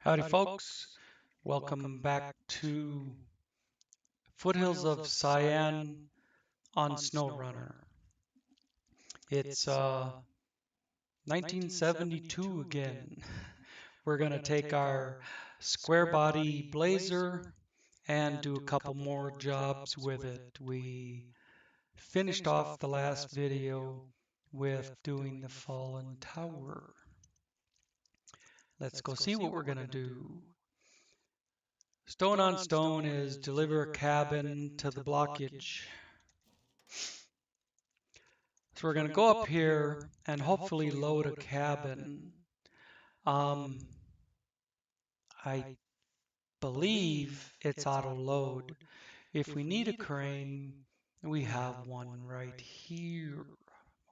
Howdy, folks. Welcome back to Foothills of Sayan on SnowRunner. It's 1972 again. We're going to take our square body Blazer and do a couple more jobs with it. We finished off the last video with doing the fallen tower. Let's go see what we're going to do. Stone on stone is deliver a cabin to the blockage. So we're going to go up here and hopefully load a cabin. I believe it's auto load. If we need a crane, we have one right here.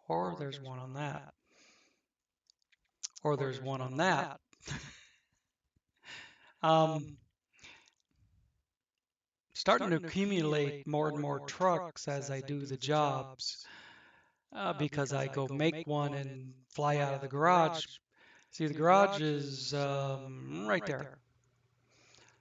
Or there's one on that. Or there's one on that. Starting to accumulate more and more trucks as I do the jobs because I go make one and fly out of the garage. See, the garage is right there.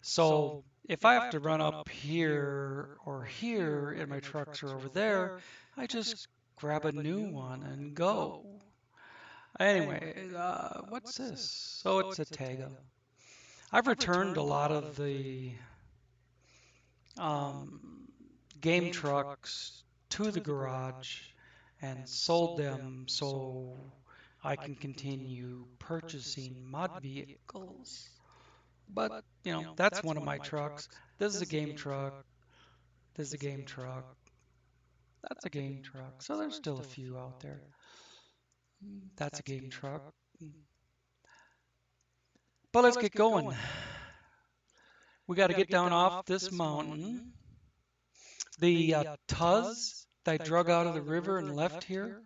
So if I have to run up here or here and my trucks are over there, I just grab a new one and go. Anyway, what's this? So it's a Tega. I've returned a lot of the game trucks to the garage and sold them so I can continue purchasing mod vehicles. But, you know, that's one of my trucks. This is a game truck. This is a game truck. That's a game truck. So there's still a few out there. That's a game truck. But let's get going. We got to get down off this mountain. The Tuz that I drug out of the river and left here.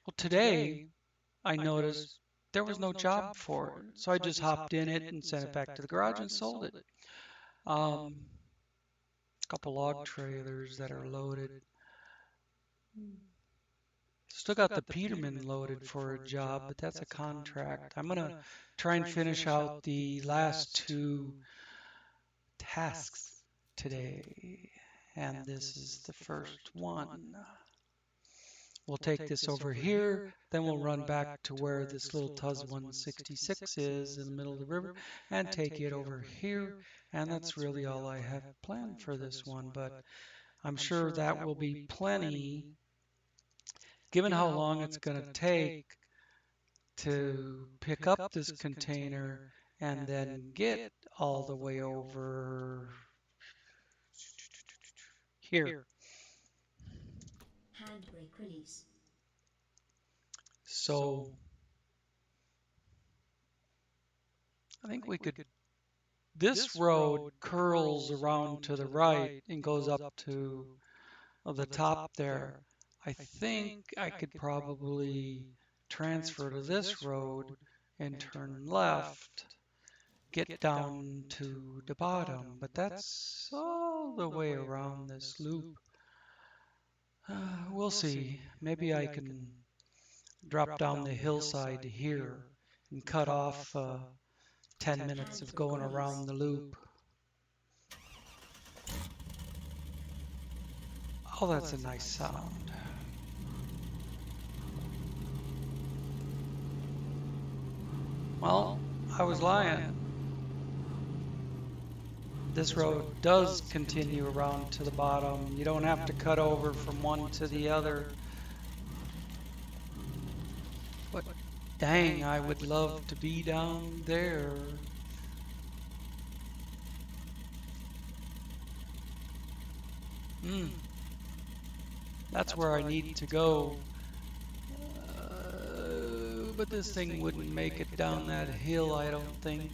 Well, today I noticed there was no job for it. So I just hopped in it and sent it back to the garage and sold it. A couple log trailers that are loaded. Still got the Peterman loaded for a job, but that's a contract. I'm going to try and finish out the last two tasks today. And this is the first one. We'll take this over here, then we'll run back to where this little Tuz 166 is in the middle of the river and take it over here. And that's really all I have planned for this one, but I'm sure that will be plenty given how long it's going to take to pick up this container and then get all the way over here. Handbrake release. So I think we could, this road curls around to the right and goes up to the top there. I think I could probably transfer to this road and turn left, get down to the bottom, but that's all the way around this loop. We'll see. Maybe I can drop down the hillside here and cut off 10 minutes of going around the loop. Oh, that's a nice sound. Well, I was lying. This road does continue around to the bottom. You don't have to cut over from one to the other. But dang, I would love to be down there. That's where I need to go. But this thing wouldn't make it down that hill, I don't think.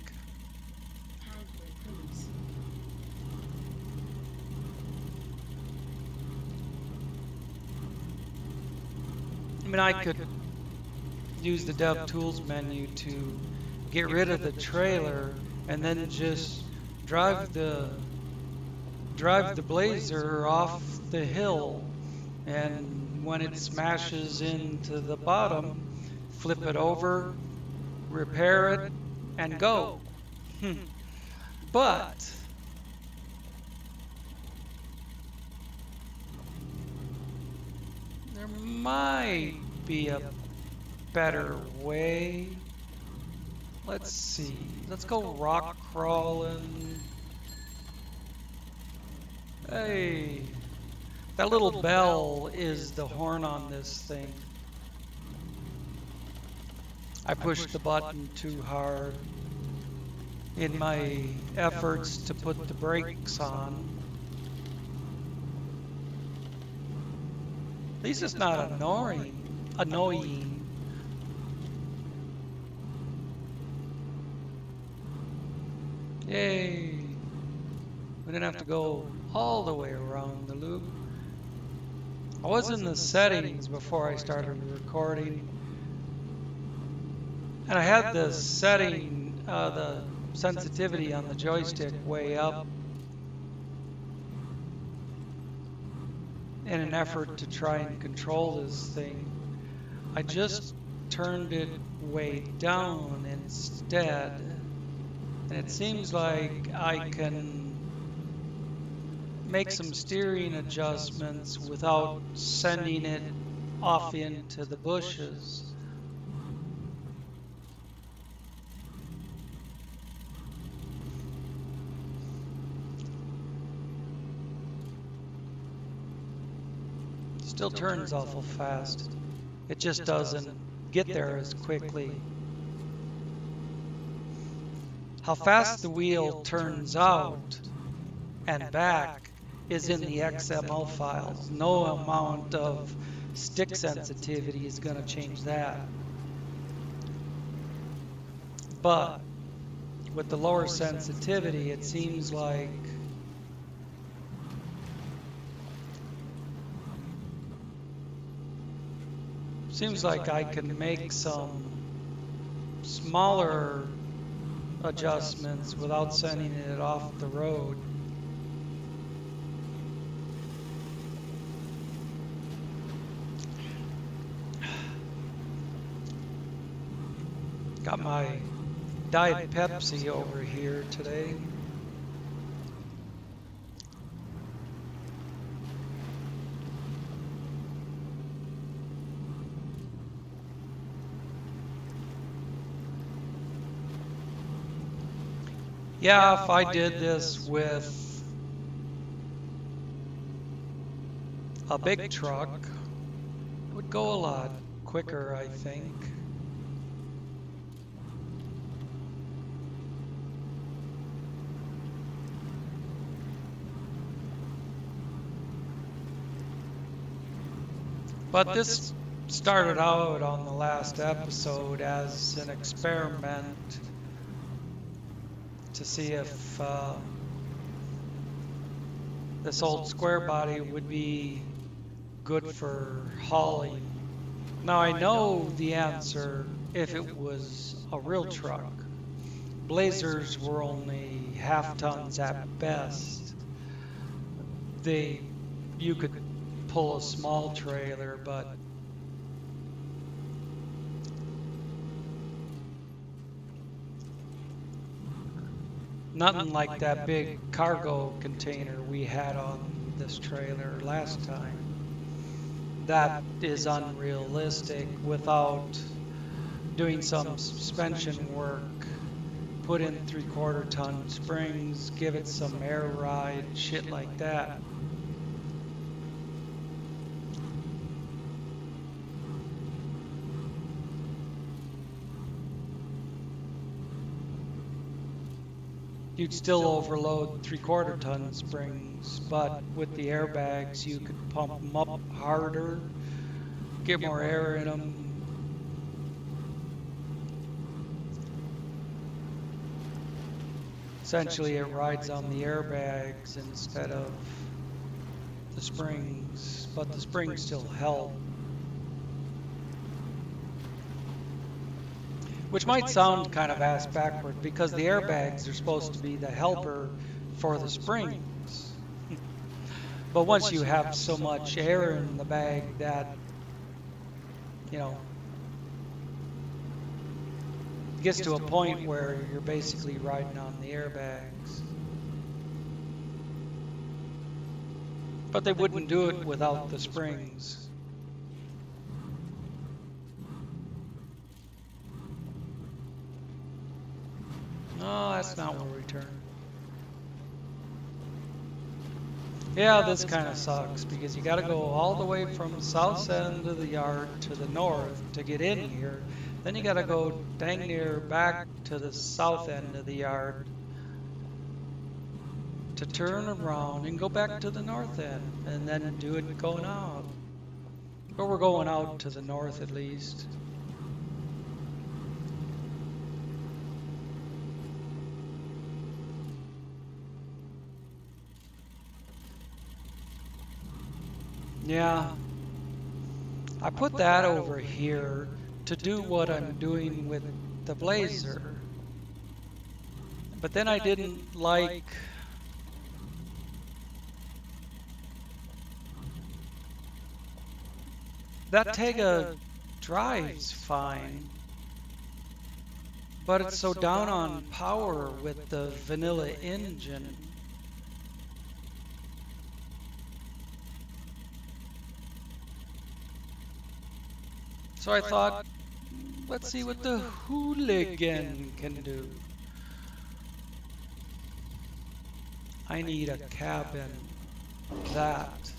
I mean, I could use the Dev Tools menu to get rid of the trailer and then just drive the Blazer off the hill, and when it smashes into the bottom, flip it over, repair it, and go. But there might be a better way. Let's see. Let's go rock crawling. Hey, that little bell is the horn on this thing. I pushed the button too hard in my efforts to put the brakes on. At least it's not annoying. Yay. We didn't have to go all the way around the loop. I was in the settings before I started recording. And I had the setting, the sensitivity on the joystick way up in an effort to try and control this thing. I just turned it way down instead. And it seems like I can make some steering adjustments without sending it off into the bushes. Still turns awful fast. It just doesn't get there as quickly. How fast the wheel turns out and back is in the XML files. No amount of stick sensitivity is going to change that. But with the lower sensitivity, it seems like I can make some smaller adjustments without sending it off the road. Got my Diet Pepsi over here today. Yeah, if I did this with a big truck, it would go a lot quicker, I think. But this started out on the last episode as an experiment to see if this old square body would be good for hauling. Now I know the answer if it was a real truck. Blazers were only half tons at best. You could pull a small trailer, but nothing like that big cargo container we had on this trailer last time. That is unrealistic without doing some suspension work. Put in 3/4 ton springs, give it some air ride, shit like that. You'd still overload 3/4 ton springs, but with the airbags you could pump them up harder, get more air in them. Essentially it rides on the airbags instead of the springs, but the springs still help. Which might sound kind of ass backward because the airbags are supposed to be the helper for the springs. But once you have so much air in the bag that, It gets to a point where you're basically riding on the airbags. But they wouldn't do it without the springs. No, that's not where we turn. Yeah, this kind of sucks because you got to go all the way from the south end of the yard to the north to get in here. Then you got to go dang near back to the south end of the yard to turn around and go back to the north end and then do it going out. But we're going out to the north at least. Yeah, I put that over here to do what I'm doing with the Blazer. But then I didn't like that Tega drives fine, but it's so down on power with the vanilla engine. So I thought, let's see what the Hooligan can do. I need a cabin. That.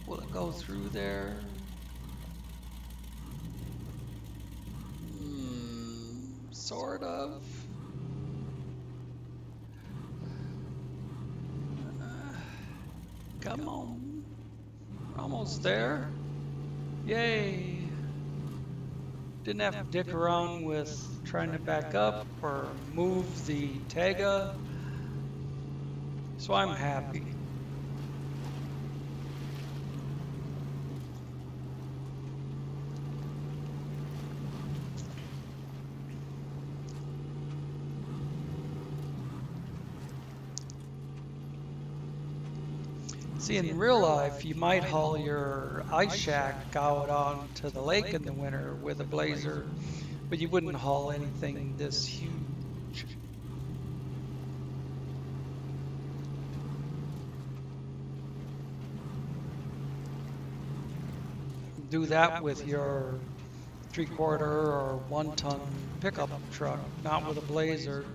Will it go through there? Sort of. Come on. We're almost there. Yay. Didn't have to dick around with trying to back up or move the Tega. So I'm happy. See, in real life, you might haul your ice shack out onto the lake in the winter with a Blazer, but you wouldn't haul anything this huge. Do that with your 3/4 or 1-ton pickup truck, not with a Blazer.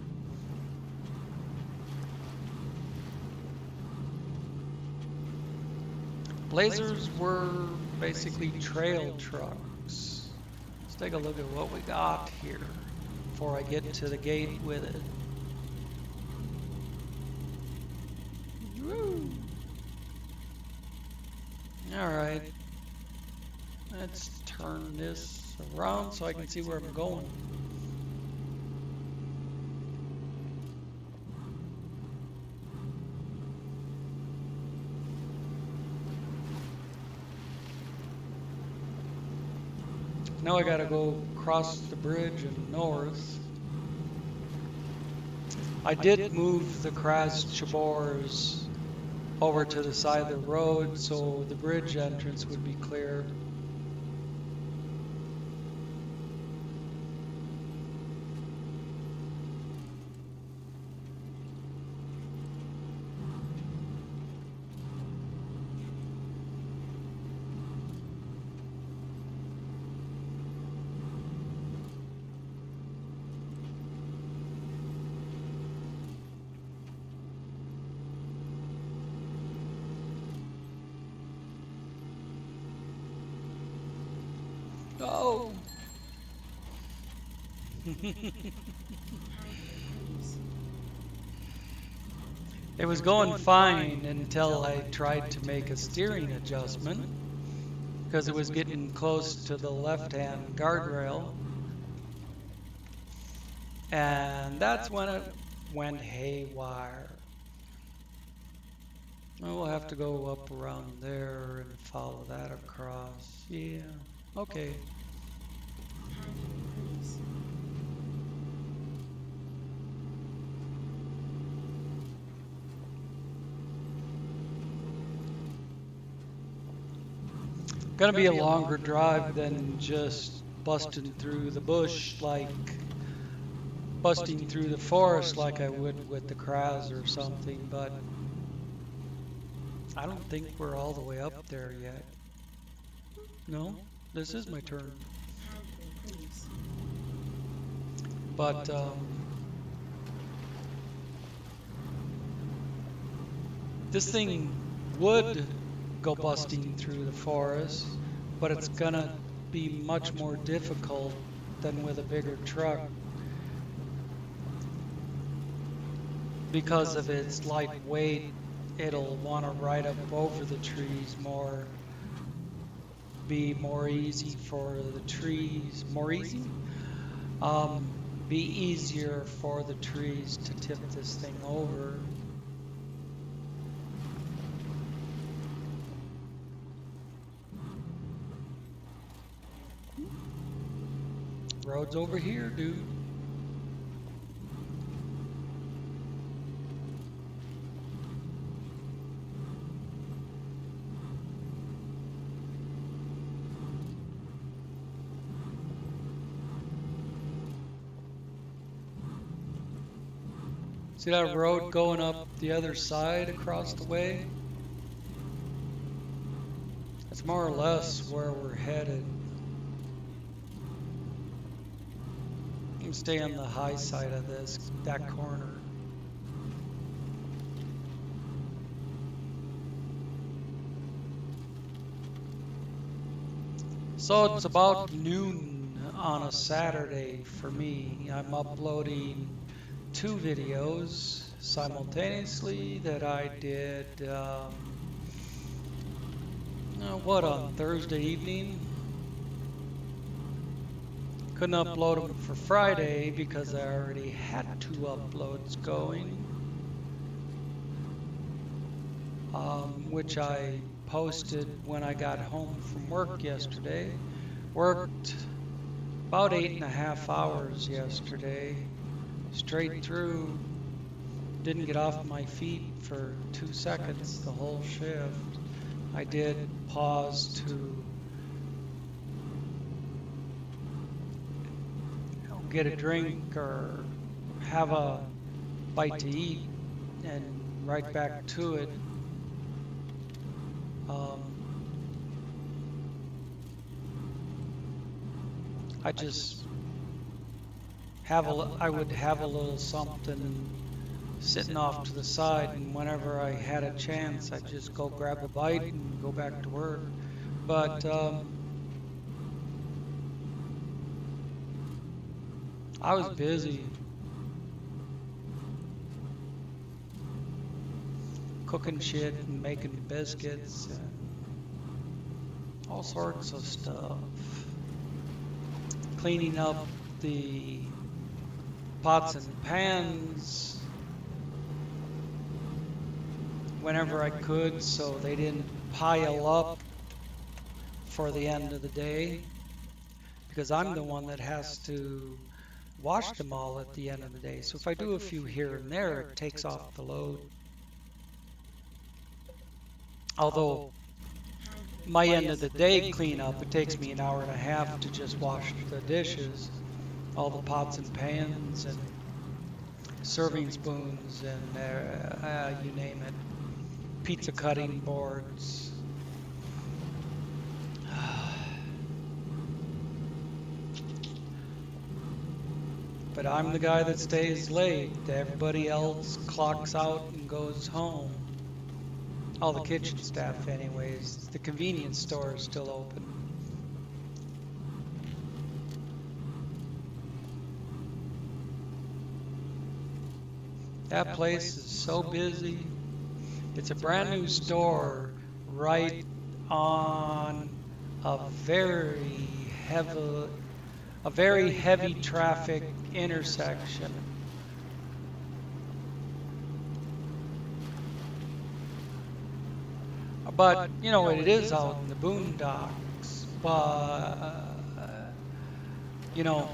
Blazers were basically trail trucks. Let's take a look at what we got here before I get to the gate with it. Woo! Alright. Let's turn this around so I can see where I'm going. Now I gotta go across the bridge and north. I did move the Kras Chabors over to the side of the road so the bridge entrance would be clear. Oh! It was going fine until I tried to make a steering adjustment because it was getting close to the left-hand guardrail. And that's when it went haywire. We'll have to go up around there and follow that across. Yeah, okay. Gonna be a longer drive than just busting through the bush, like busting through the forest like I would with the Kraz or something, but I don't think we're all the way up there yet. No, this is my turn. But this thing would go busting through the forest, but it's gonna be much more difficult than with a bigger truck because of its light weight. It'll want to ride up over the trees more, be more easy for the trees, be easier for the trees to tip this thing over. Road's over here, dude. See that road going up the other side across the way? That's more or less where we're headed. You can stay on the high side of that corner. So it's about noon on a Saturday for me. I'm uploading 2 videos simultaneously that I did, on Thursday evening. Couldn't upload them for Friday because I already had 2 uploads going, which I posted when I got home from work yesterday. Worked about 8.5 hours yesterday, straight through. Didn't get off my feet for 2 seconds the whole shift. I did pause to get a drink or have a bite to eat and right back to it. I just I would have a little something sitting off to the side, and whenever I had a chance, I'd just go grab a bite and go back to work. But I was busy cooking shit and making biscuits and all sorts of stuff. Cleaning up the pots and pans whenever I could so they didn't pile up for the end of the day, because I'm the one that has to wash them all at the end of the day. So if I do a few here and there, it takes off the load. Although my end of the day cleanup, it takes me an hour and a half to just wash the dishes, all the pots and pans and serving spoons and you name it, pizza cutting boards. But I'm the guy that stays late. Everybody else clocks out and goes home. All the kitchen staff anyways. The convenience store is still open. That place is so busy. It's a brand new store right on a very heavy traffic intersection. But, you know, it is out in the boondocks. But, you know,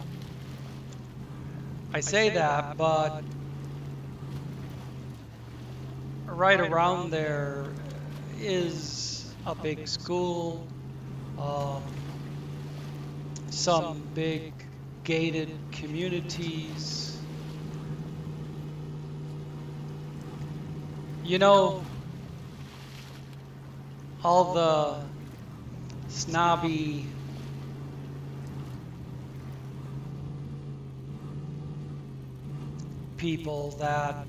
I say that, but right around there is a big school, um, some big gated communities. You know, all the snobby people that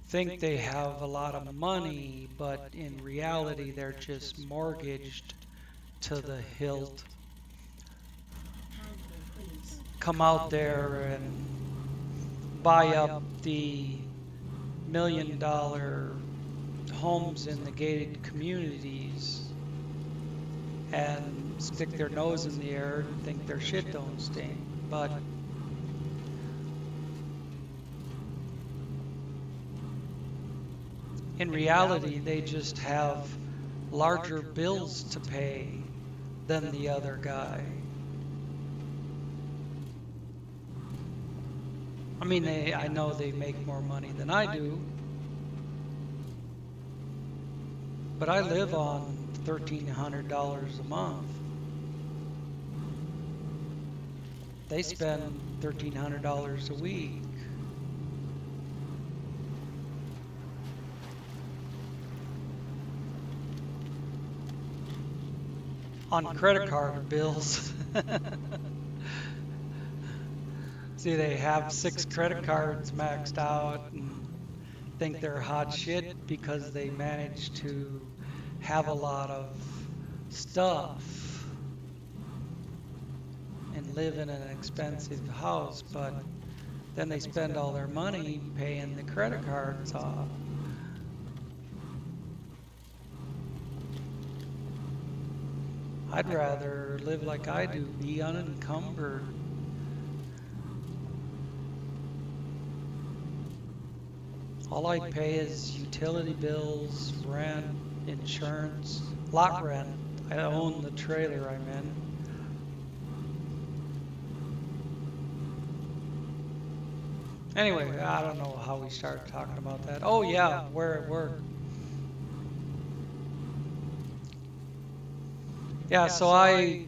think they have a lot of money, but in reality they're just mortgaged to the hilt, come out there and buy up the $1 million homes in the gated communities and stick their nose in the air and think their shit don't stink. But in reality, they just have larger bills to pay than the other guy. I mean, I know they make more money than I do, but I live on $1,300 a month. They spend $1,300 a week. On credit card bills. See, they have 6 credit cards maxed out and think they're hot shit because they manage to have a lot of stuff and live in an expensive house, but then they spend all their money paying the credit cards off. I'd rather live like I do, be unencumbered. All I pay is utility bills, rent, insurance, lot rent. I own the trailer I'm in. Anyway, I don't know how we started talking about that. Oh yeah, where at work. Yeah, so I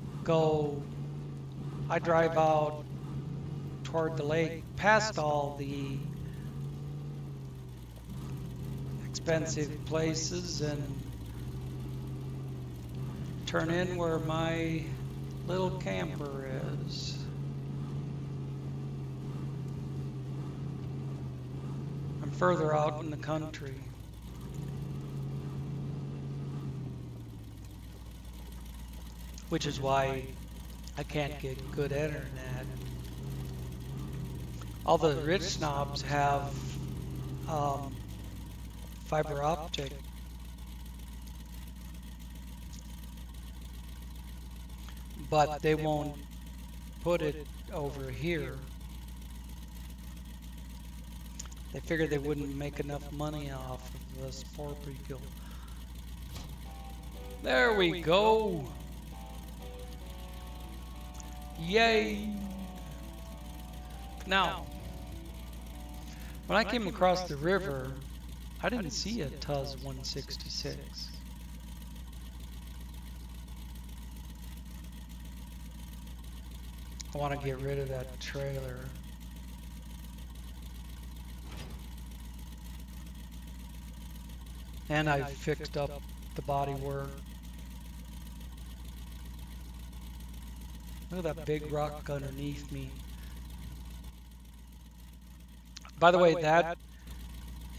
drive out toward the lake, past all the expensive places, and turn in where my little camper is. I'm further out in the country. Which is why I can't get good internet. All the rich snobs have fiber optic. But they won't put it over here. They figured they wouldn't make enough money off of us poor people. There we go. Yay! Now, when I came across the river, I didn't see a Tuz 166. I want to get rid of that trailer. And I fixed up the bodywork. Look at that big rock underneath me. By the way, that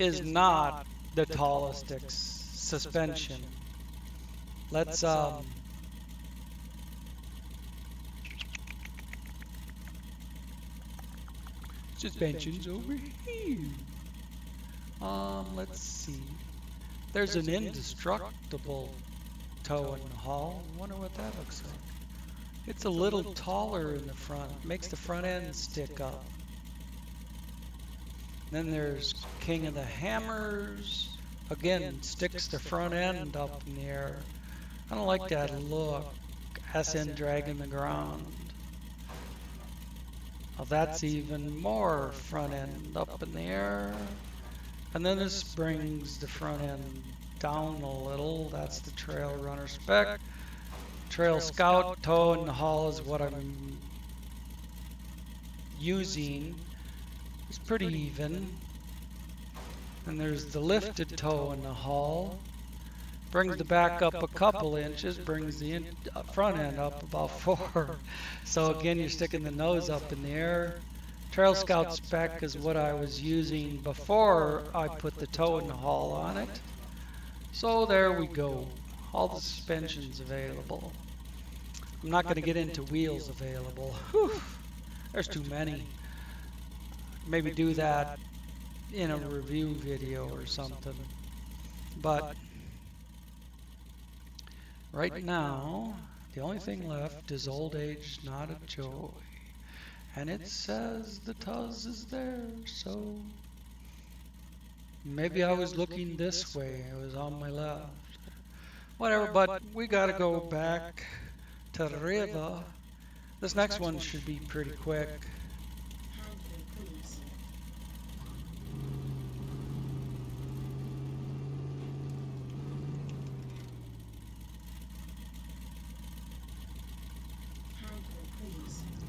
is not the tallest suspension. Let's suspensions over here. Let's see. There's an indestructible tow and haul. I wonder what that looks like. It's a little taller in the front. Makes the front end stick up. Then there's King of the Hammers. Again, sticks the front end up in the air. I don't like that look. SN dragging the ground. Well, that's even more front end up in the air. And then this brings the front end down a little. That's the Trail Runner spec. Trail Scout toe in the hull is what I'm using. It's pretty even. And there's the lifted toe in the hull. Brings the back up a couple inches, brings the front end up about 4. So again, you're sticking the nose up in the air. Trail Scout spec is what I was using before I put the toe in the hull on it. So there we go. All the suspension's available. I'm not going to get into wheels available. Whew, there's too many. Maybe do that in a review video or something. But right now, the only thing left is Old Age Not a Joy. And it says the Tuz is there, so maybe I was looking this way. It was on my left. Whatever, but we got to go back to the river. This next one should be pretty quick.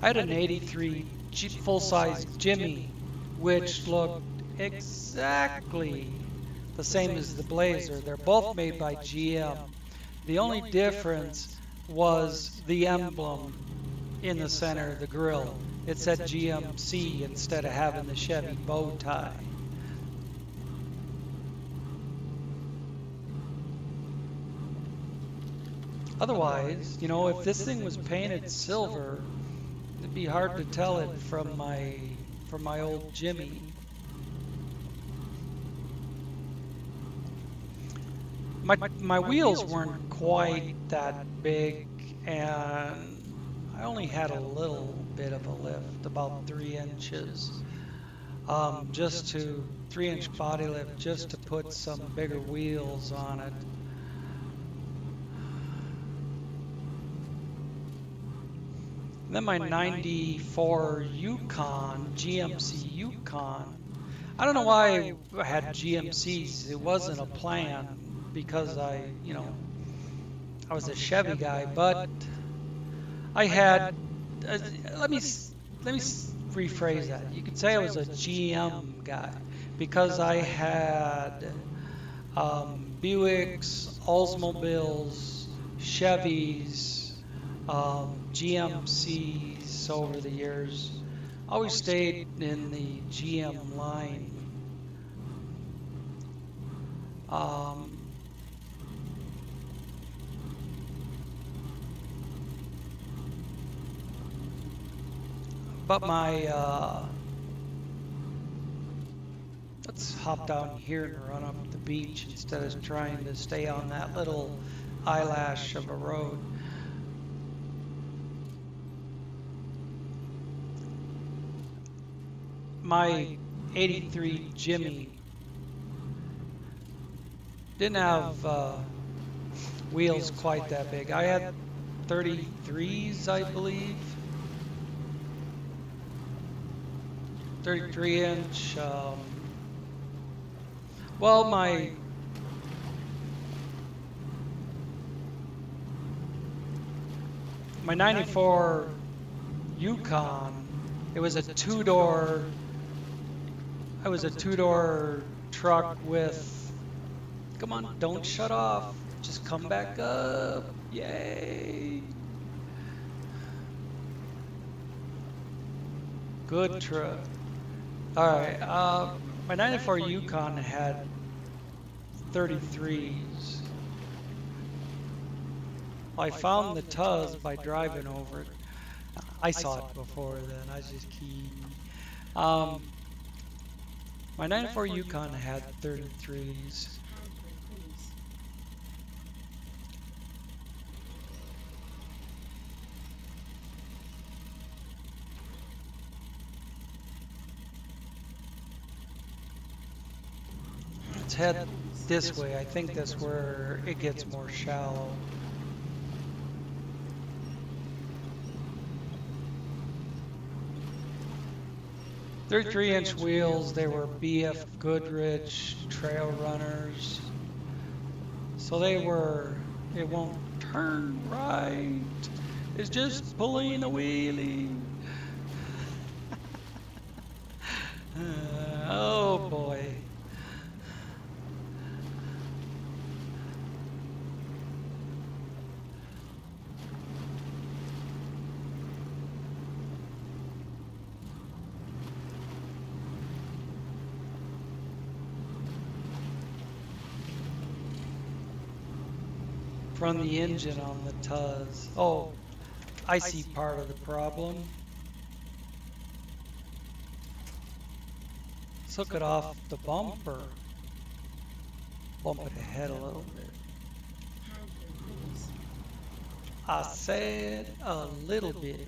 I had an 83 full-size Jimmy, which looked exactly the same as the Blazer. They're both made by GM. The only difference was the emblem in the center of the grill. It said GMC instead of having the Chevy bow tie. Otherwise, you know, if this thing was painted silver, it'd be hard to tell it from my old Jimmy. My wheels weren't quite that big, and I only had a little bit of a lift, about 3 inches, just to 3-inch body lift, just to put some bigger wheels on it. And then my 94 Yukon, GMC Yukon. I don't know why I had GMCs. It wasn't a plan because I was a Chevy guy, but I had, let me rephrase that. You could say I was a GM guy because I had Buicks, Oldsmobiles, Chevys, GMCs over the years. Always stayed in the GM line. But let's hop down here and run up the beach instead of trying to stay on that little eyelash of a road. My 83 Jimmy didn't have wheels quite that big. I had 33s, I believe. 33-inch. Well, my my 94 Yukon, it was a two-door. I was a two-door truck with. Come on, don't shut off. Just come back up. Yay! Good truck. All right. My 94 Yukon had 33s. Well, I found the Tuz by driving over it. I saw it before then. I was just kidding. My 94 Yukon had 33s. Let's head this way. I think that's where it gets more shallow. They're 3-inch wheels. They were BF Goodrich Trail Runners. So it won't turn right. It's just pulling a wheelie. Oh boy. From the engine on the Tuz. Oh, I see part of the problem. Let's hook it off the bumper. Bump it ahead a little bit. I said a little bit.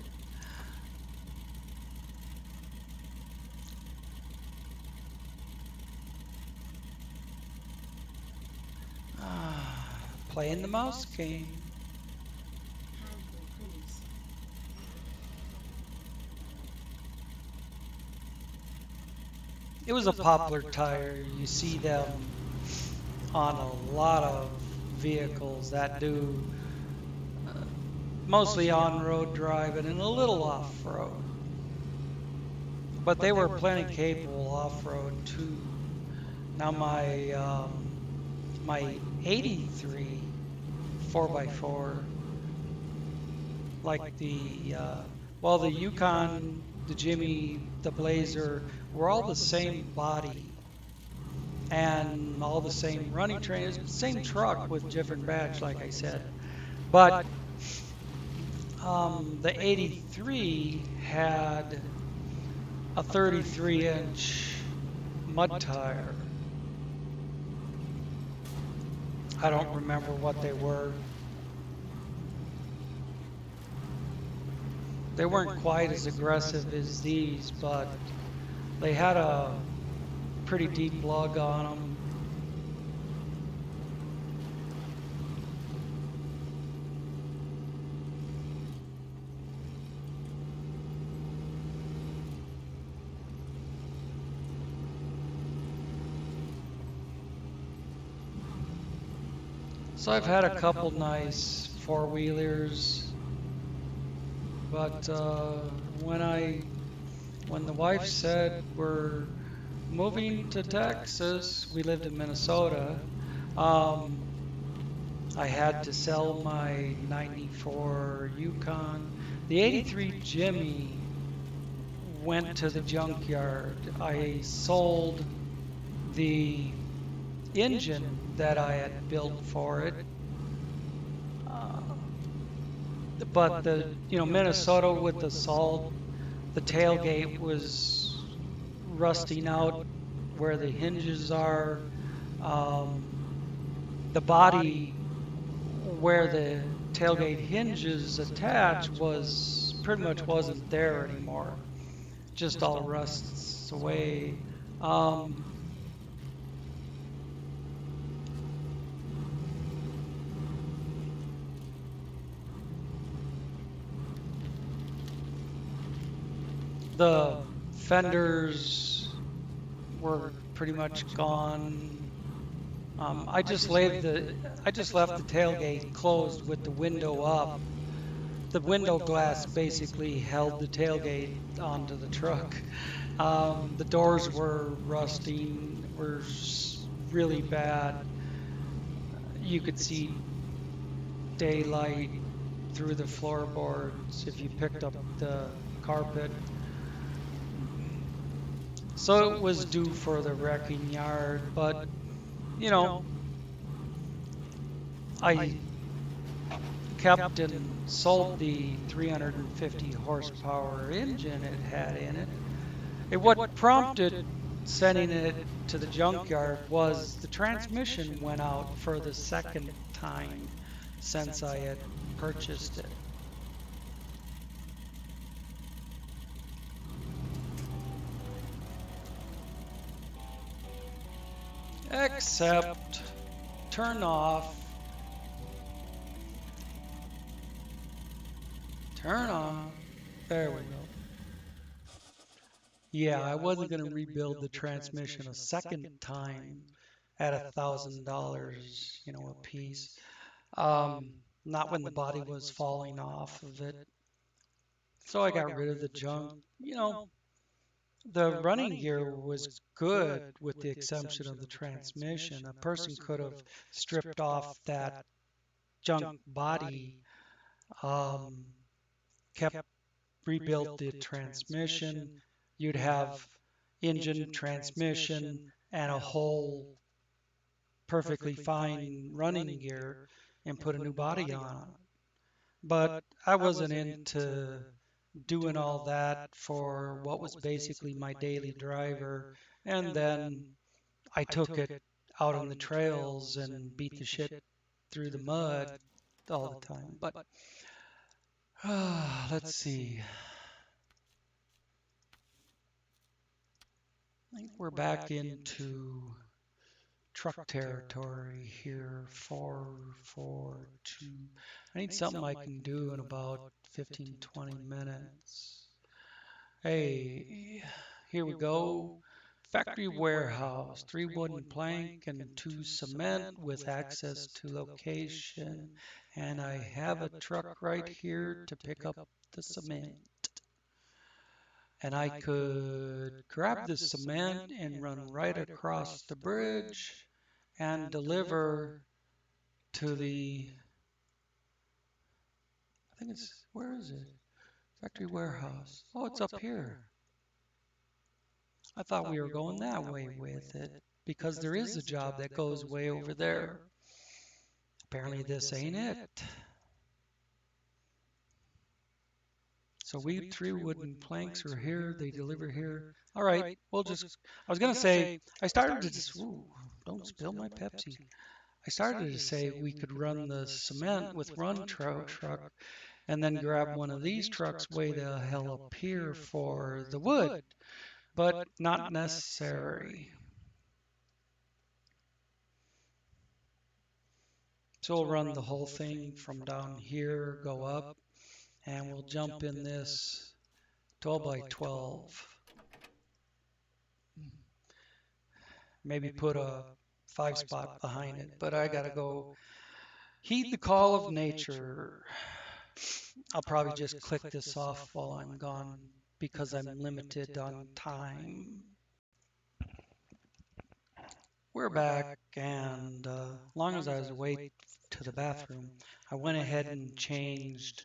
Playing the mouse game. It was a poplar tire. You see them on a lot of vehicles that do mostly on-road driving and a little off-road. But they were plenty capable off-road too. Now my 83 4x4, like the Yukon, the Jimmy, the Blazer, were all the same body and all the same running trainers, same truck with different badge, like I said. But the 83 had a 33-inch mud tire. I don't remember what they were. They weren't quite as aggressive as these, but they had a pretty deep lug on them. So I've had a couple nice four-wheelers, but when the wife said we're moving to Texas, we lived in Minnesota, I had to sell my 94 Yukon. The 83 Jimmy went to the junkyard. I sold the engine that I had built for it. But Minnesota with the salt, the tailgate was rusting out where the hinges are. The body where the tailgate hinges attached was pretty much wasn't there anymore. Just all rusts away. The fenders were pretty much gone. I just left the tailgate closed with the window up. The window glass basically held the tailgate onto the truck. The doors were rusting, were really bad. You could see daylight through the floorboards if you picked up the carpet. So it was due for the wrecking yard, but I kept and sold the 350 horsepower engine it had in it. What prompted sending it to the junkyard was the transmission went out for the second time since I had purchased it. Except turn off, turn on. There we go. Yeah, I wasn't going to rebuild the transmission a second time at $1,000, a piece. Um, Not when the body was falling off of it. So I got rid of the junk. The running gear was good with the exception of the transmission. A person could have stripped off that junk body, um, kept rebuilt the transmission. You'd have engine, transmission, and a whole perfectly fine running gear and put a new body on it. But I wasn't into doing all that for what was basically my daily driver. And then I took it out on the trails and beat the shit through the mud all the time. But let's see. I think we're back into truck territory here. 442. I need something I can do in about 15, 20 minutes. Hey, here we go. Factory warehouse, 3 wooden plank and 2 cement with access to location. And I have a truck right here to pick up the cement. And I could grab the cement and run right across the bridge and deliver to I think where is it? Factory warehouse. Oh, it's up here. I thought we were going that way with it because there is a job that goes way over there. Apparently this ain't it. So we 3 wooden planks are here. They deliver here. All right, we'll just. I was gonna say I started to just. Ooh, don't spill my Pepsi. I started to say we could run the cement with run truck and then grab one of these trucks way the hell up here for the wood, but not necessary. So we'll run the whole thing from down here, go up, and we'll jump in this 12 by 12. Maybe put a 5-spot behind it, but I gotta go heed the call of nature. I'll probably just click this off while I'm gone because I'm limited on time. We're back, and as long as I was away to the bathroom, I went ahead and changed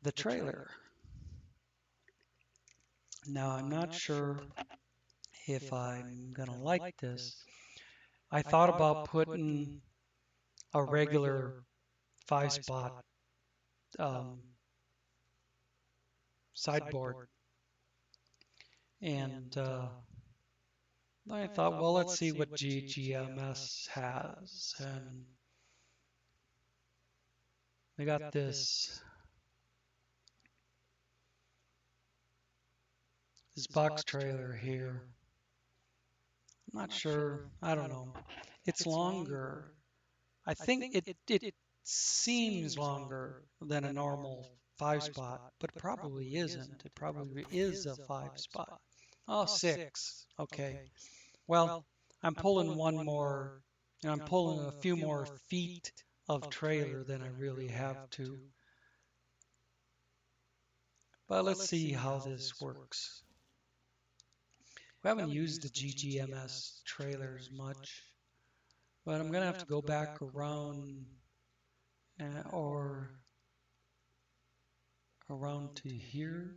the trailer. Now, I'm not sure if I'm going to like this. I thought about putting a regular 5-spot sideboard, and I thought, well, let's see what GGMS has, and they got this box trailer here. I'm not sure. I don't know. It's longer. I think it seems longer than a normal 5-spot, but it probably isn't. It probably is a 5-spot. Oh, 6. Okay. Well, I'm pulling one more, and I'm pulling a few more feet of trailer than I really have to. But let's see how this works. We haven't used the GGMS trailers much, but I'm going to have to go back around or around to here.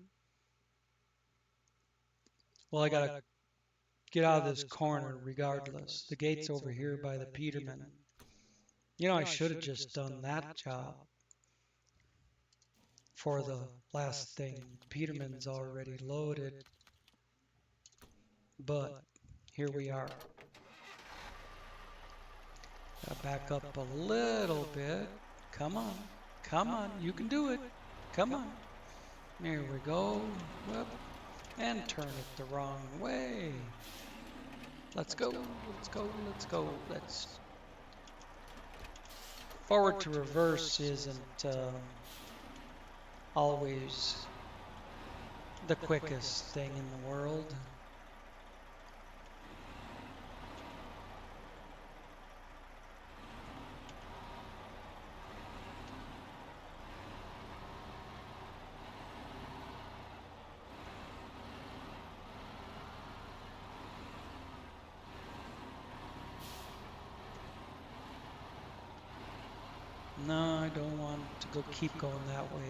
Well, I got to get out of this corner regardless. The gate's over here by the Peterman. I should have just done that job for the last thing. Peterman's already loaded, but here we are. Gotta back up a little bit. Come on. Come on. You can do it. Come on. Here we go. Whoop. And turn it the wrong way. Let's go. Let's go. Let's go. Let's. Forward to reverse isn't always the quickest thing in the world. No, I don't want to go keep going that way.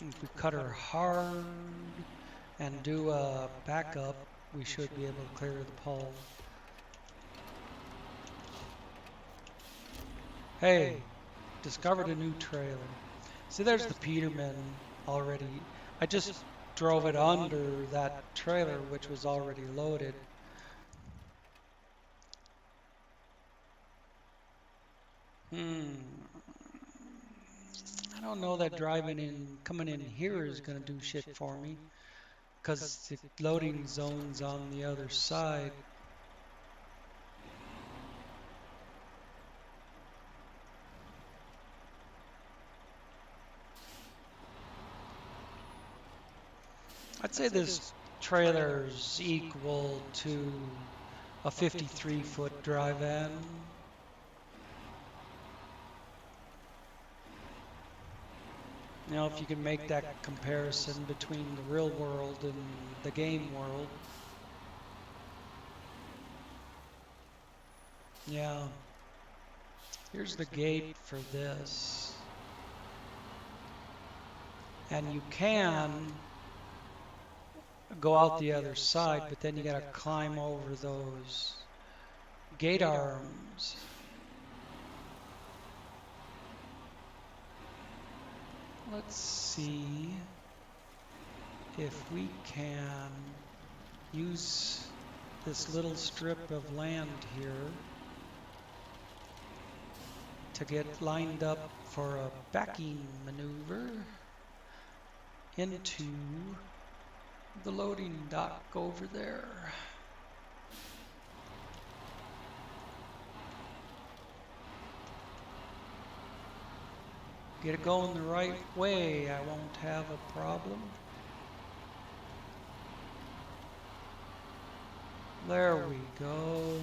If we cut her hard and do a backup, we should be able to clear the pole. Hey, discovered a new trailer. See, there's the Peterman already. I just drove it under that trailer, which was already loaded. I don't know that coming in here is going to do shit for me, because the loading zone's on the other side. I'd say this trailer's equal to a 53-foot dry van. You know, if you can make that comparison between the real world and the game world. Yeah. Here's the gate for this. And you can go out the other side, but then you got to climb over those gate arms. Let's see if we can use this little strip of land here to get lined up for a backing maneuver into the loading dock over there. Get it going the right way, I won't have a problem. There we go.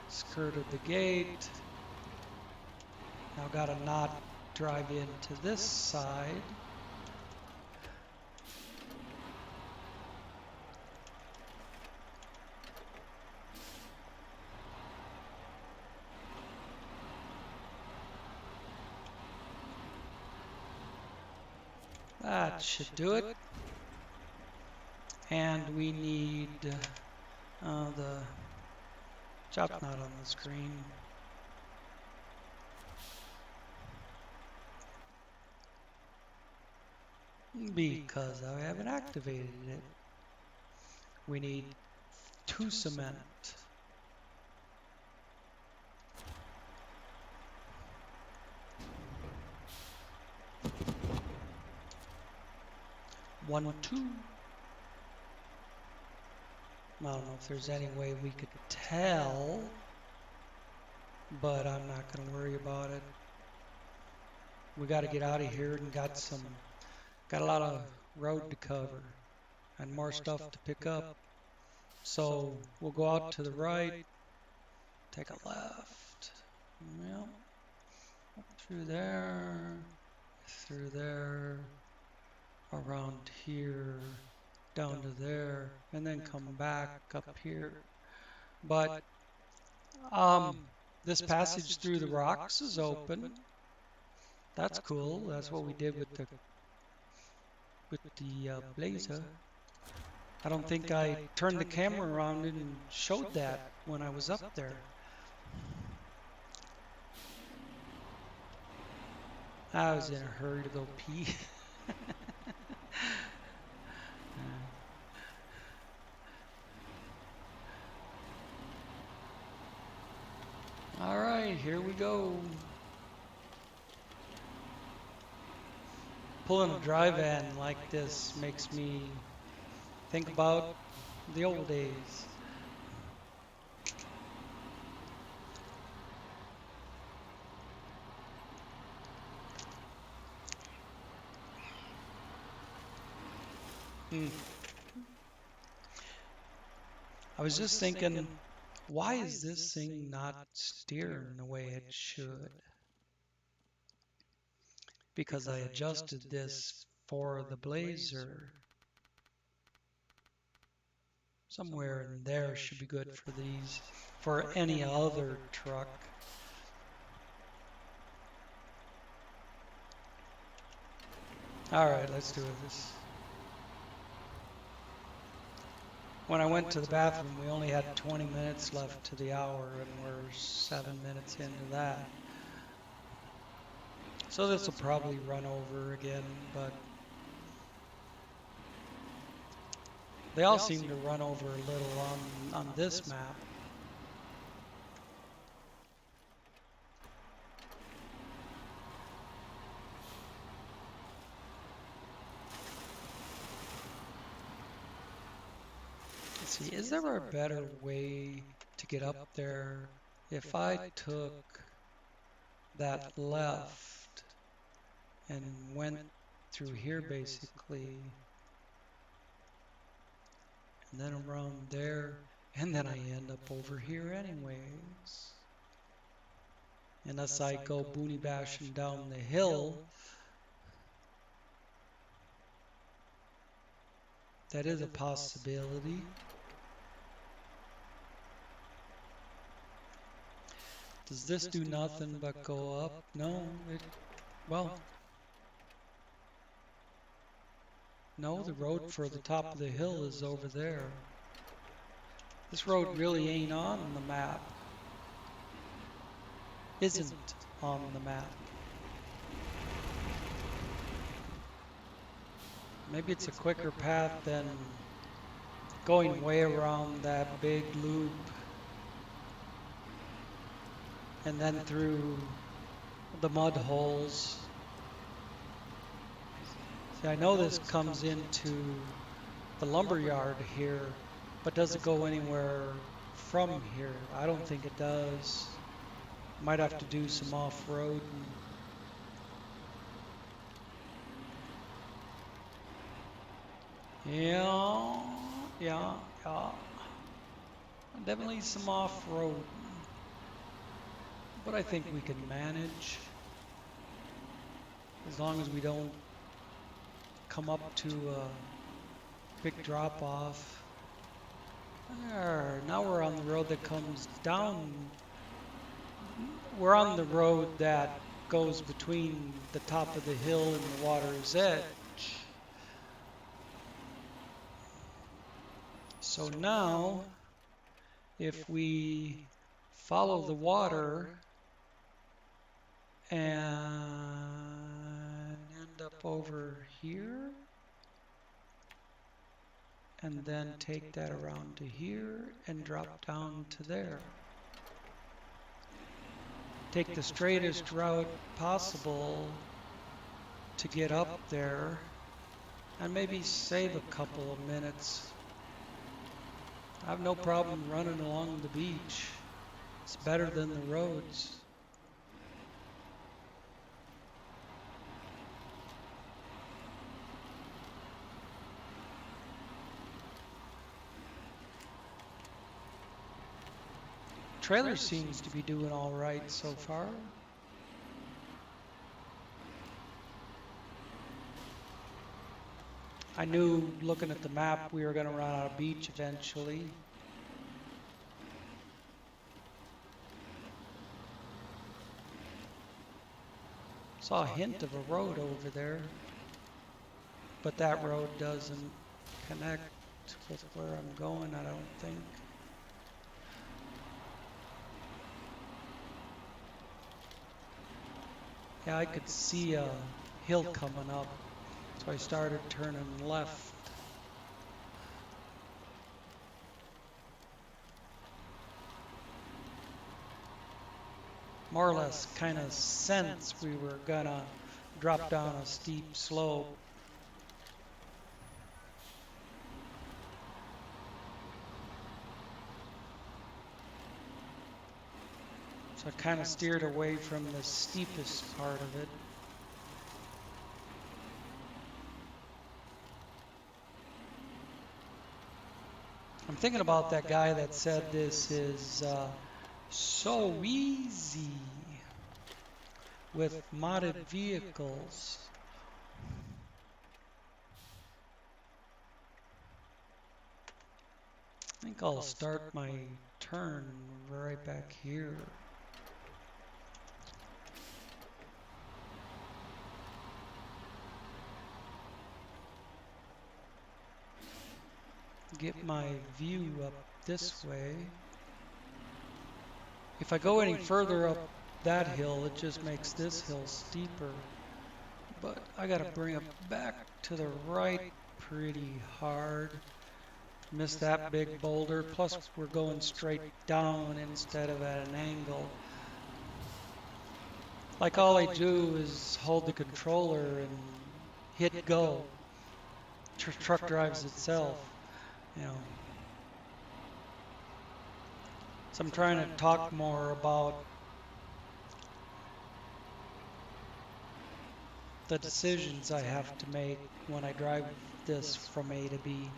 Skirted the gate. Now gotta not drive into this side. That should do it. And we need the job's not on the screen. Because I haven't activated it. We need 2 cement. One, two. I don't know if there's any way we could tell, but I'm not going to worry about it. We got to get out of here and got a lot of road to cover and more stuff to pick up. So we'll go out to the right, take a left. Yep. Up through there, around here, down to there, and then come back up here. But this passage through the rocks is open. That's cool. That's what we did with the Blazer. I don't think I turned the camera around and showed that when I was up there. I was in a hurry to go pee. All right, here we go. Pulling a dry van like this makes me think about the old days. I was just thinking, why is this thing not steering the way it should? Because I adjusted this for the Blazer. Somewhere in there should be good for these, for any other truck. All right, let's do this. When I went to the bathroom, we only had 20 minutes left to the hour, and we're 7 minutes into that. So this will probably run over again, but they all seem to run over a little on this map. Let's see, is there a better way to get up there if I took that left and went through here basically, and then around there, and then I end up over here anyways? Unless I go boonie bashing down the hill. That is a possibility. Does this do nothing but go up? No, well, no, the road for the top of the hill is over there. This road really ain't on the map. Isn't on the map. Maybe it's a quicker path than going way around that big loop and then through the mud holes. See, I know this comes into the lumber yard here, but does it go anywhere from here? I don't think it does. Might have to do some off-road. Yeah. Definitely some off-road. But I think we can manage. As long as we don't come up to a big drop-off. There. Now we're on the road that comes down. We're on the road that goes between the top of the hill and the water's edge. So now, if we follow the water and end up over here, and then take that around to here and drop down to there. Take the straightest route possible to get up there and maybe save a couple of minutes. I have no problem running along the beach. It's better than the roads. Trailer seems to be doing all right so far. I knew looking at the map we were going to run out of beach eventually. Saw a hint of a road over there, but that road doesn't connect with where I'm going, I don't think. Yeah, I could see a hill coming up, so I started turning left. More or less kind of sense we were gonna drop down a steep slope. So I kind of steered away from the steepest part of it. I'm thinking about that guy that said this is so easy with modded vehicles. think I'll start my turn right back here. Get my view up this way. If I go any further up that hill, it just makes this hill steeper. But I gotta bring it back to the right pretty hard. Miss that big boulder, plus we're going straight down instead of at an angle. Like all I do is hold the controller and hit go. Truck drives itself, you know. So I'm trying to talk more about the decisions I have to make when I drive this from A to B.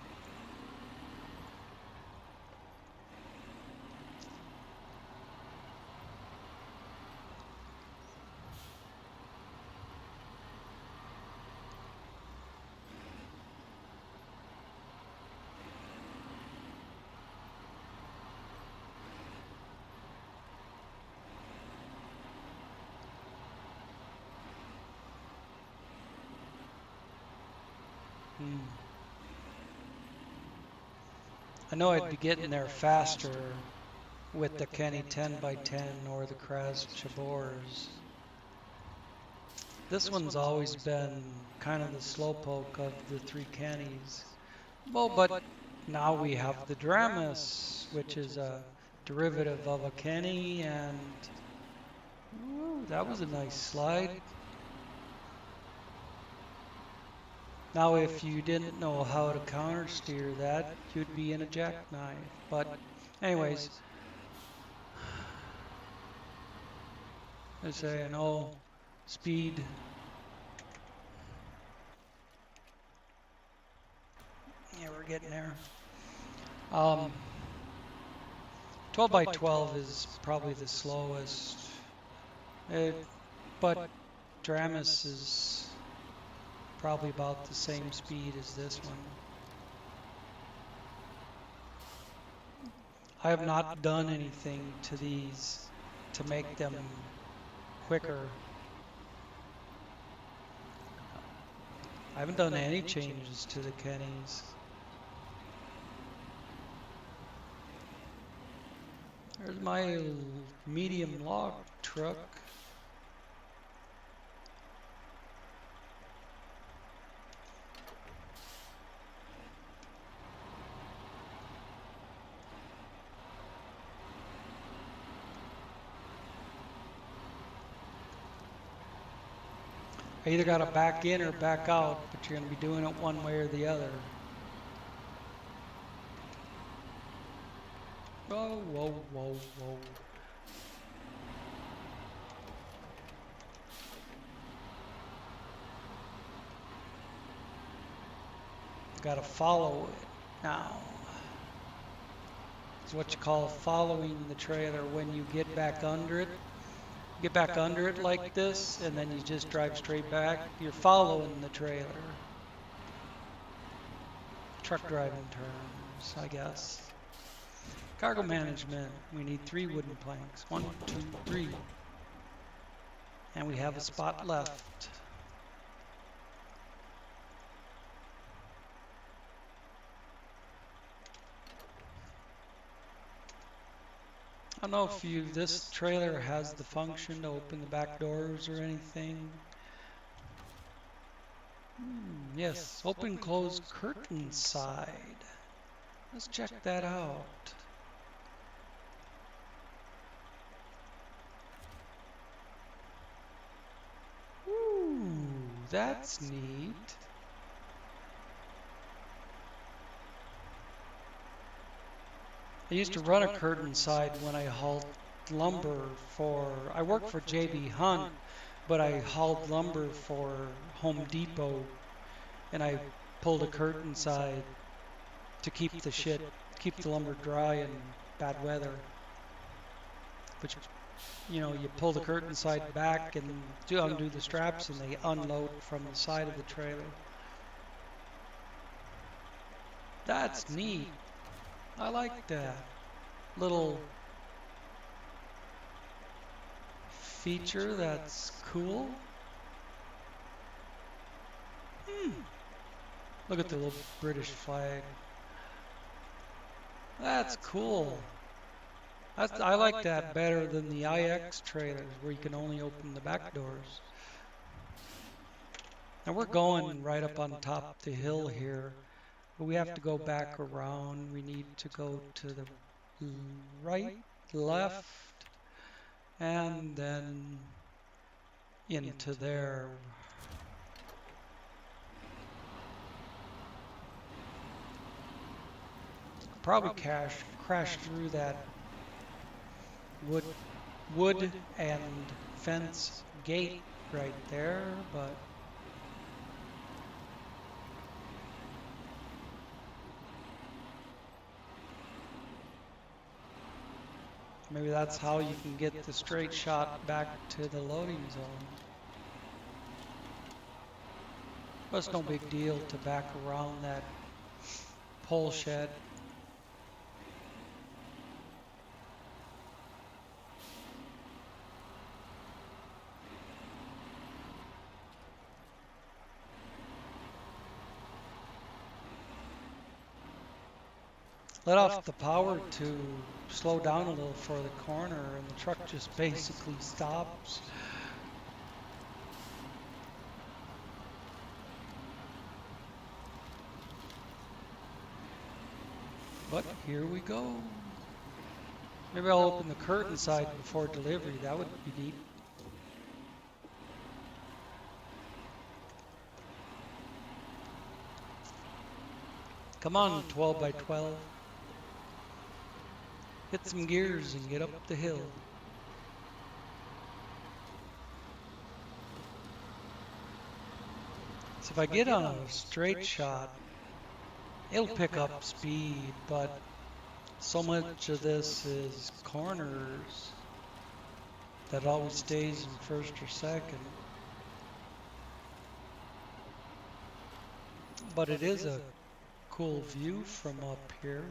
I know I'd be getting there faster with the Keny 10x10 or the Kraz Chabors. This one's always been kind of the slowpoke of the three Kenys. Well, but now we have the Dramas, which is a derivative of a Keny, and ooh, that was a nice slide. Now, if you didn't know how to counter steer that, you'd be in a jackknife. But anyways, let's say no speed. Yeah, we're getting there. 12x12 is probably the slowest, but Dramas is probably about the same speed as this one. I have not done anything to these to make them quicker. I haven't done any changes to the Kenys. There's my medium log truck. I either got to back in or back out, but you're going to be doing it one way or the other. Whoa, whoa, whoa, whoa. Got to follow it now. It's what you call following the trailer when you get back under it. Get back under it like this, and then you just drive straight back. You're following the trailer. Truck driving terms, I guess. Cargo management, we need 3 wooden planks. 1, 2, 3. And we have a spot left. I don't know if this trailer has the function to open the back doors or anything. Yes, open close curtain side. Let's check that out. Ooh, that's neat. I used to run a curtain side when I hauled lumber I worked for JB Hunt, but I hauled lumber for Home Depot, and I pulled a curtain side to keep the lumber dry in bad weather. But you pull the curtain side back and undo the straps, and they unload from the side of the trailer. That's neat. I like that little feature. That's cool. Look at the little British flag. That's cool. I like that better than the IX trailers where you can only open the back doors. Now we're going right up on top of the hill here, but we have to go back around. We need to go to the right, left, and then into there. Probably crash through that wood and fence gate right there, but maybe that's how you can get the straight shot back to the loading zone. But it's no big deal to back around that pole shed. Let off the power to slow down a little for the corner, and the truck just basically stops. But here we go. Maybe I'll open the curtain side before delivery. That would be neat. Come on, 12 by 12. Hit some gears and get up the hill. So if I get on a straight shot, it'll pick up speed, but so much of this is corners that always stays in first or second. But it is a cool view from up here.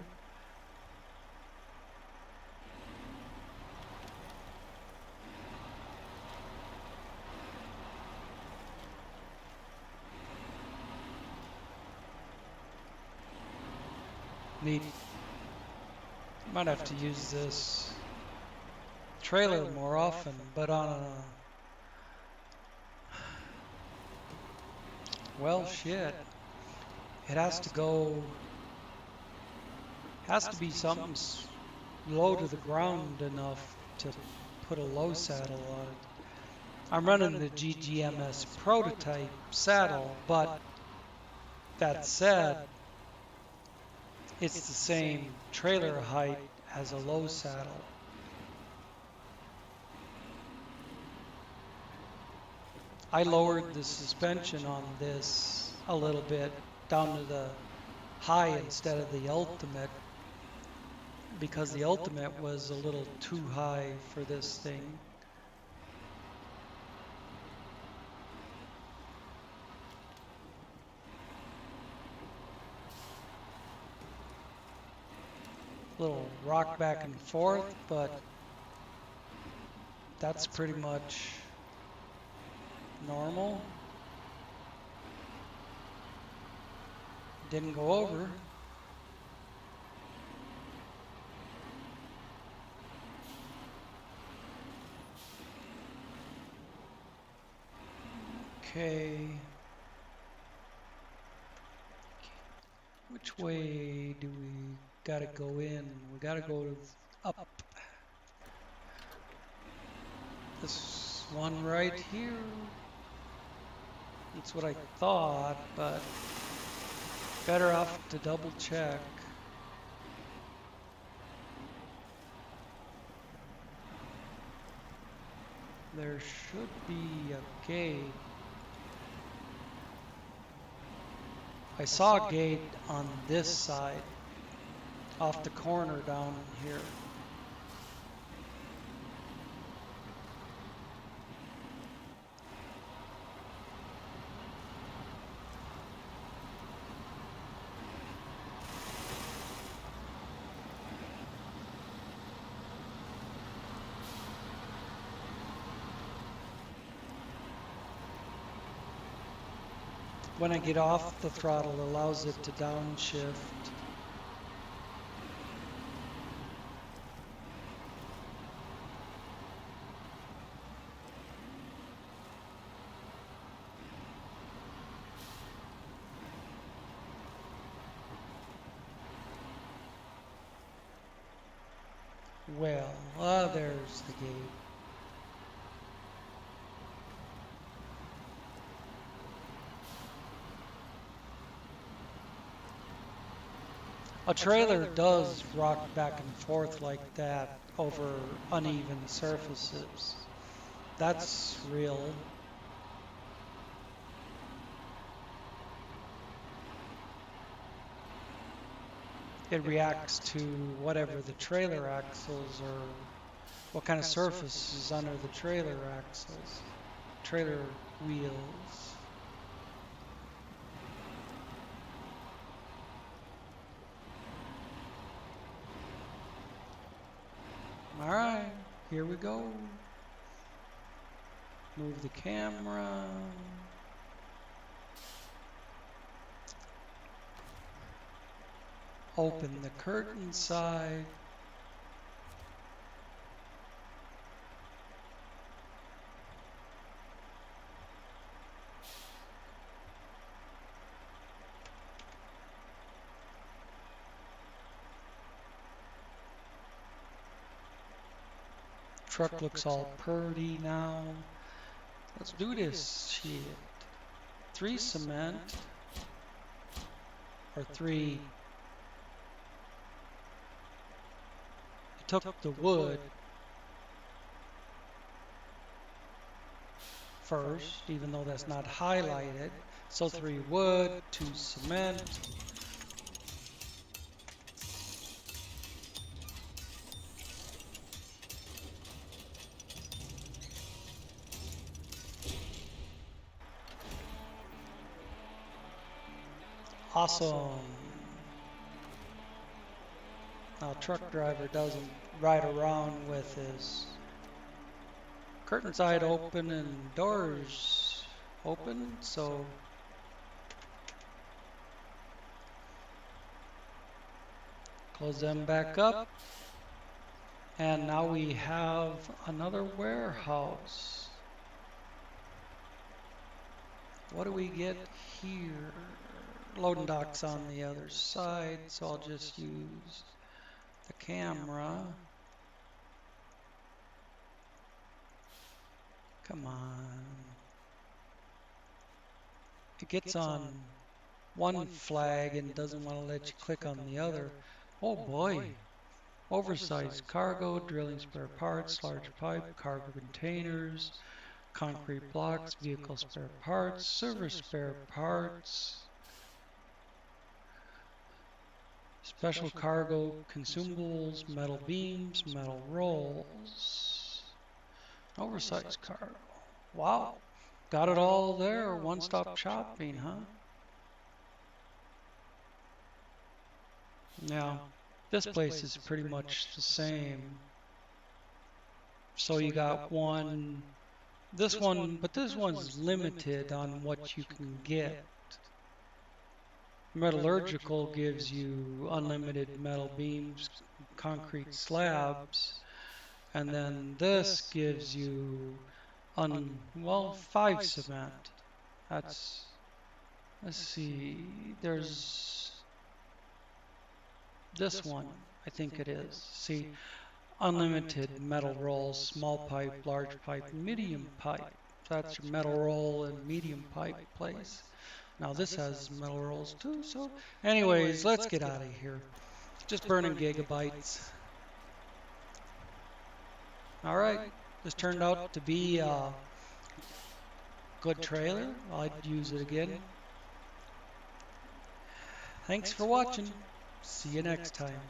Neat. Might have to use this trailer more often, but on a... Well, shit. It has to go... Has to be something low to the ground enough to put a low saddle on it. I'm running the GGMS prototype saddle, but that said, it's the same trailer height as a low saddle. I lowered the suspension on this a little bit down to the high instead of the ultimate because the ultimate was a little too high for this thing. Little rock back and forth, but that's pretty much normal. Didn't go over. Okay. Which way do we gotta go in? We gotta go up. This one right here. That's what I thought, but better off to double check. There should be a gate. I saw a gate on this side, off the corner down here. when I get off the throttle, it allows it to downshift. Well, there's the gate. A trailer does rock back and forth like that over uneven surfaces. That's real. It reacts to whatever the trailer axles or what kind of surface is under the trailer axles, trailer wheels. All right, here we go. Move the camera. Open the curtain side. Truck looks all purty now. Let's do this shit. 3 cement or 3. It took the wood first, even though that's not highlighted. So 3 wood, 2 cement. Awesome. Now, truck driver doesn't ride around with his curtain side open and doors open, so close them back up. And now we have another warehouse. What do we get here? Loading dock's on the other side, so I'll just use the camera. Come on. It gets on one flag and doesn't want to let you click on the other. Oh boy. Oversized cargo, drilling spare parts, large pipe, cargo containers, concrete blocks, vehicle spare parts, service spare parts, special cargo, consumables, metal beams, metal rolls, oversized cargo. Wow, got it all there, one-stop shopping, huh? Now, this place is pretty much the same. So you got one, this one, but this one's limited on what you can get. Metallurgical gives you unlimited metal beams, concrete slabs, and then this gives you, 5 cement. That's, let's see, there's this one, I think it is. See, unlimited metal rolls, small pipe, large pipe, medium pipe. That's your metal roll and medium pipe place. Now this has metal rolls too, so anyways, let's get out of here. Just burning gigabytes. Alright, this turned out to be a good trailer. I'd use it again. Thanks for watching. See you next time.